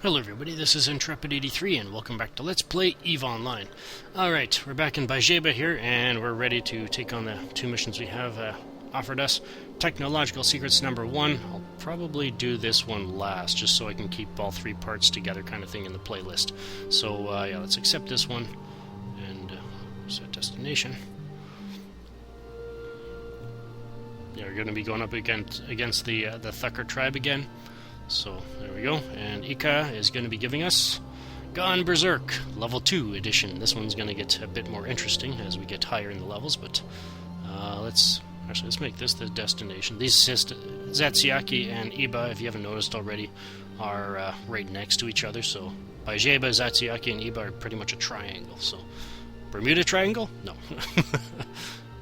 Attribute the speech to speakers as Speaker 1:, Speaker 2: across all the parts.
Speaker 1: Hello everybody, this is Intrepid83 and welcome back to Let's Play EVE Online. Alright, we're back in Bajeba here and we're ready to take on the two missions we have offered us. Technological Secrets number 1, I'll probably do this one last just so I can keep all three parts together kind of thing in the playlist. So yeah, let's accept this one and set destination. Yeah, we're going to be going up against the Thucker tribe again. So, there we go, and Ika is going to be giving us Gone Berserk, Level 2 edition. This one's going to get a bit more interesting as we get higher in the levels, but let's make this the destination. These Zatsuaki and Iba, if you haven't noticed already, are right next to each other, so Bajeba, Zatsuaki, and Iba are pretty much a triangle, so Bermuda Triangle? No.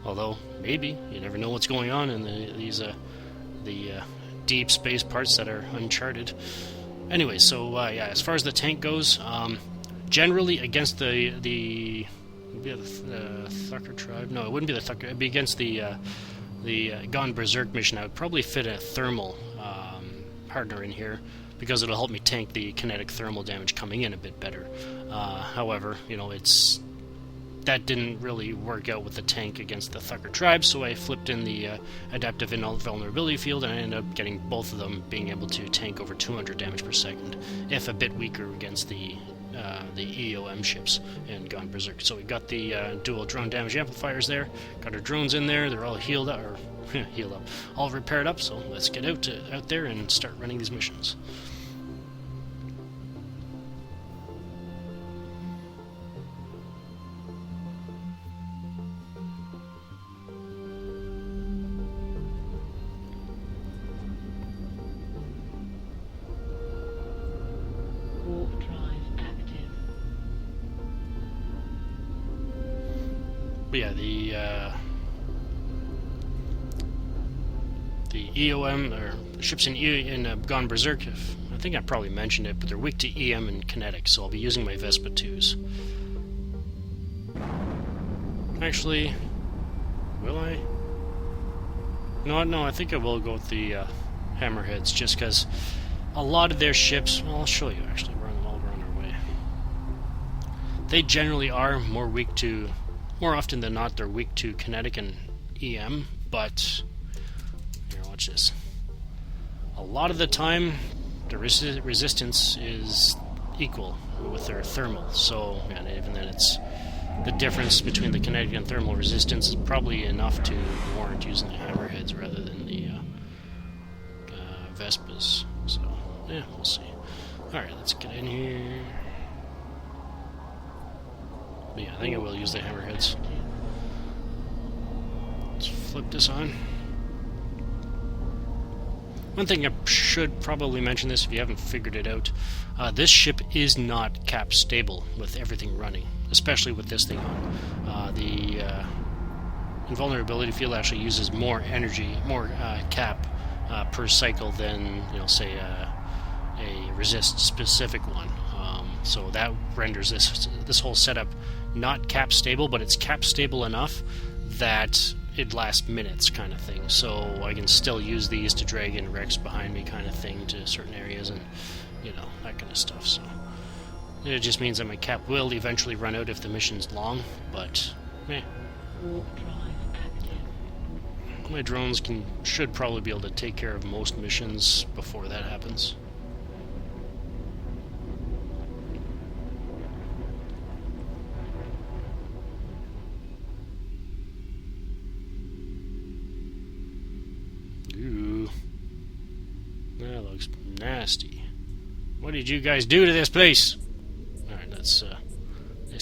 Speaker 1: Although, maybe, you never know what's going on in these deep space parts that are uncharted. Anyway, so yeah, as far as the tank goes, generally against the Thucker tribe. No, it wouldn't be the Thucker. It'd be against the Gone Berserk mission. I would probably fit a thermal partner in here because it'll help me tank the kinetic thermal damage coming in a bit better. However, you know, that didn't really work out with the tank against the Thucker tribe, so I flipped in the adaptive invulnerability field, and I ended up getting both of them being able to tank over 200 damage per second, if a bit weaker against the EOM ships and Gone Berserk. So we got the dual drone damage amplifiers there, got our drones in there, they're all healed up, all repaired up, so let's get out there and start running these missions. But yeah, the EOM, or ships in Gone Berserk, I think I probably mentioned it, but they're weak to EM and kinetic, so I'll be using my Vespa 2s. Actually, will I? No, I think I will go with the Hammerheads, just because a lot of their ships, well, I'll show you actually, we're all on our way. They generally are more often than not, they're weak to kinetic and EM, but here, watch this. A lot of the time, the resistance is equal with their thermal, so and even then it's the difference between the kinetic and thermal resistance is probably enough to warrant using the Hammerheads rather than the Vespas. So, yeah, we'll see. Alright, let's get in here. But yeah, I think I will use the Hammerheads. Let's flip this on. One thing I should probably mention this if you haven't figured it out. This ship is not cap stable with everything running, especially with this thing on. The invulnerability field actually uses more energy, more cap per cycle than, you know, say a resist specific one. So that renders this whole setup not cap stable, but it's cap stable enough that it lasts minutes kind of thing. So I can still use these to drag in wrecks behind me kind of thing to certain areas and, you know, that kind of stuff. So it just means that my cap will eventually run out if the mission's long, but my drones should probably be able to take care of most missions before that happens. Ooh, that looks nasty. What did you guys do to this place? Alright, let's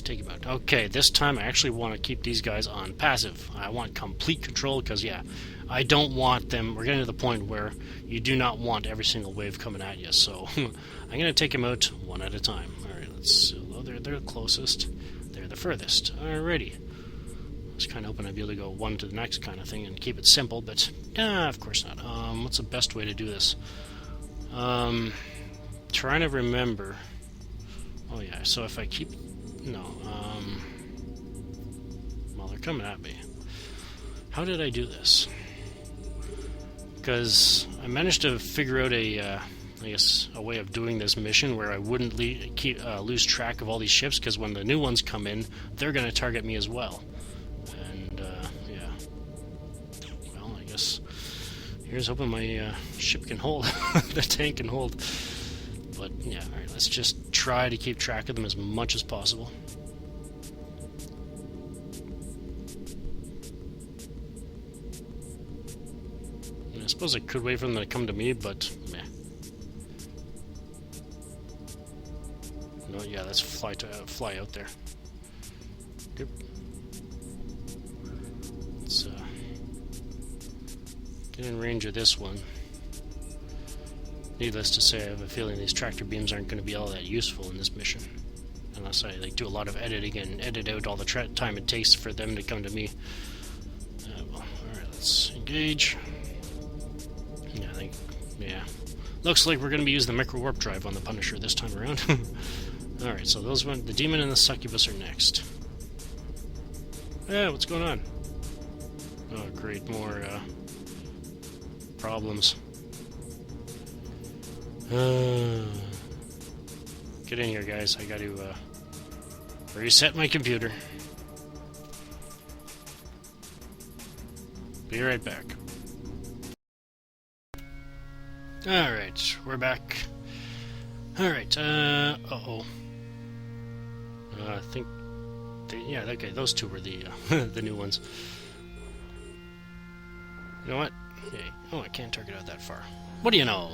Speaker 1: take him out. Okay, this time I actually want to keep these guys on passive. I want complete control because, yeah, I don't want them. We're getting to the point where you do not want every single wave coming at you, so I'm going to take them out one at a time. Alright, they're the closest. They're the furthest. Alrighty. I was kind of hoping I'd be able to go one to the next kind of thing and keep it simple, but of course not. What's the best way to do this? Trying to remember. Oh yeah, so if I keep... No, well, they're coming at me. How did I do this? Because I managed to figure out a I guess, a way of doing this mission where I wouldn't lose track of all these ships, because when the new ones come in, they're going to target me as well. And, yeah. Well, I guess here's hoping my ship can hold, the tank can hold. But, yeah, alright, let's just try to keep track of them as much as possible. I suppose I could wait for them to come to me, but meh. No, yeah, let's fly out there. Yep. Let's get in range of this one. Needless to say, I have a feeling these tractor beams aren't going to be all that useful in this mission, unless I do a lot of editing and edit out all the time it takes for them to come to me. Well, all right, let's engage. Yeah, I think, yeah. Looks like we're going to be using the micro warp drive on the Punisher this time around. Alright, so those went. The demon and the succubus are next. Yeah, what's going on? Oh, great, more problems. Get in here, guys. I got to reset my computer. Be right back. Alright, we're back. Alright, uh-oh. I think... yeah, okay, those two were the, the new ones. You know what? Hey, oh, I can't target out that far. What do you know?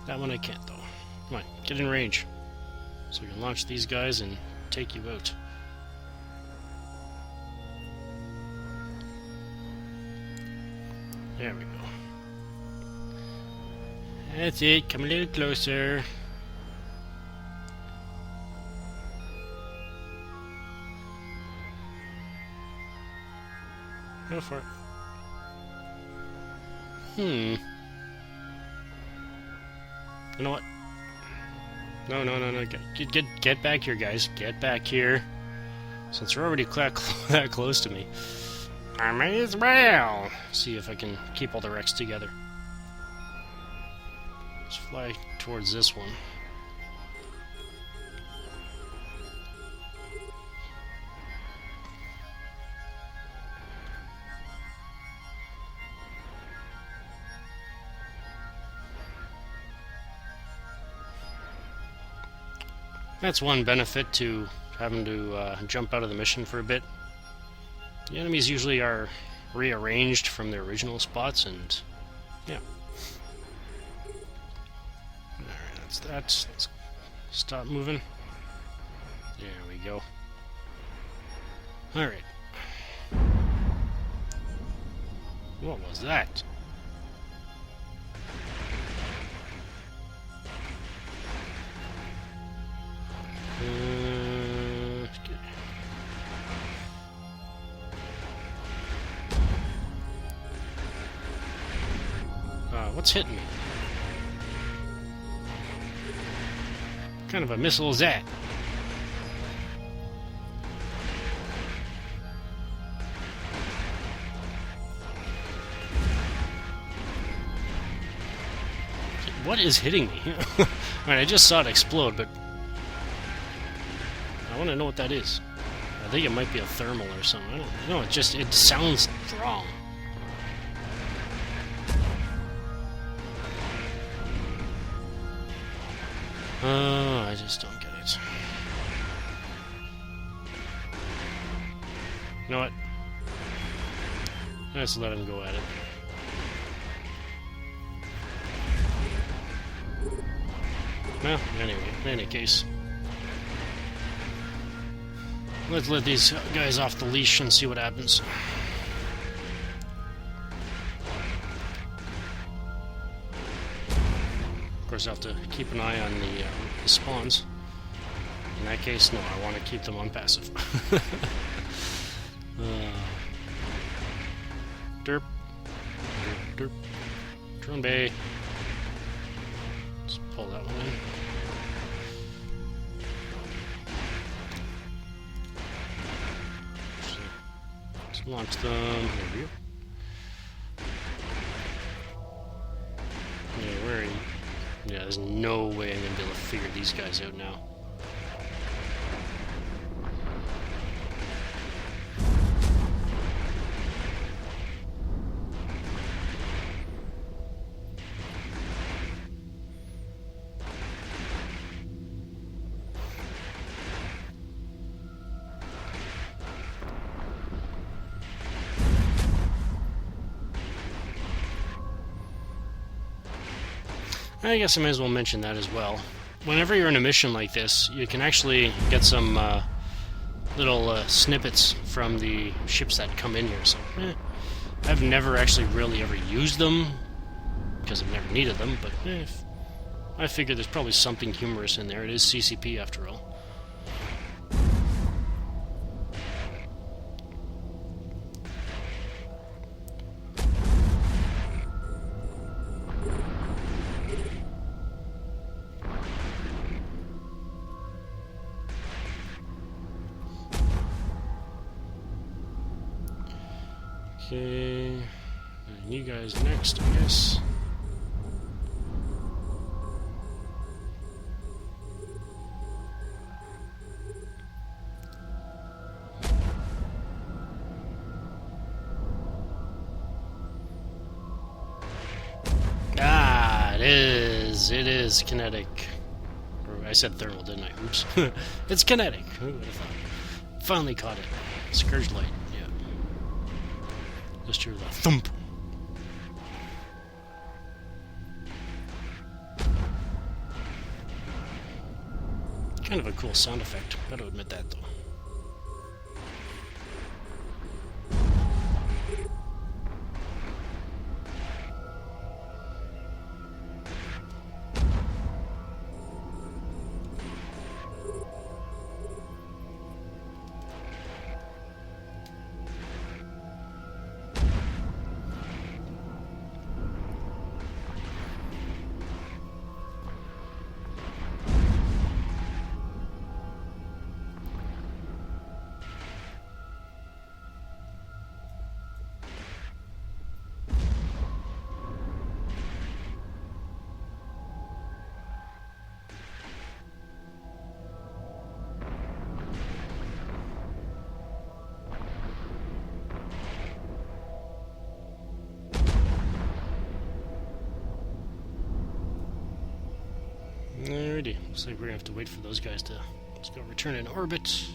Speaker 1: That one I can't, though. Come on, get in range. So we can launch these guys and take you out. There we go. That's it, come a little closer. Go for it. You know what? No. Get back here, guys. Get back here. Since they're already that close to me, I may as well see if I can keep all the wrecks together. Let's fly towards this one. That's one benefit to having to jump out of the mission for a bit. The enemies usually are rearranged from their original spots, and yeah. Alright, that's that. Let's stop moving. There we go. Alright. What was that? What's hitting me? What kind of a missile is that? What is hitting me? Alright, I just saw it explode, but I want to know what that is. I think it might be a thermal or something. I don't know. It sounds wrong. I just don't get it. You know what? Let's let him go at it. Well, anyway, in any case. Let's let these guys off the leash and see what happens. Of course, I have to keep an eye on the spawns. In that case, no, I want to keep them on passive. Derp. Derp. Drone bay. Let's pull that one in. Let's launch them. There we go. Yeah, there's no way I'm going to be able to figure these guys out now. I guess I might as well mention that as well. Whenever you're in a mission like this, you can actually get some little snippets from the ships that come in here. So, I've never actually really ever used them, because I've never needed them, but I figure there's probably something humorous in there. It is CCP after all. Okay, and you guys next, I guess. Ah, it is kinetic. Or I said thermal, didn't I? Oops. It's kinetic. Who would have thought? Finally caught it. Scourge light. Just hear the thump. Kind of a cool sound effect. Gotta admit that, though. Alrighty, looks like we're gonna have to wait for those guys to go return in orbit.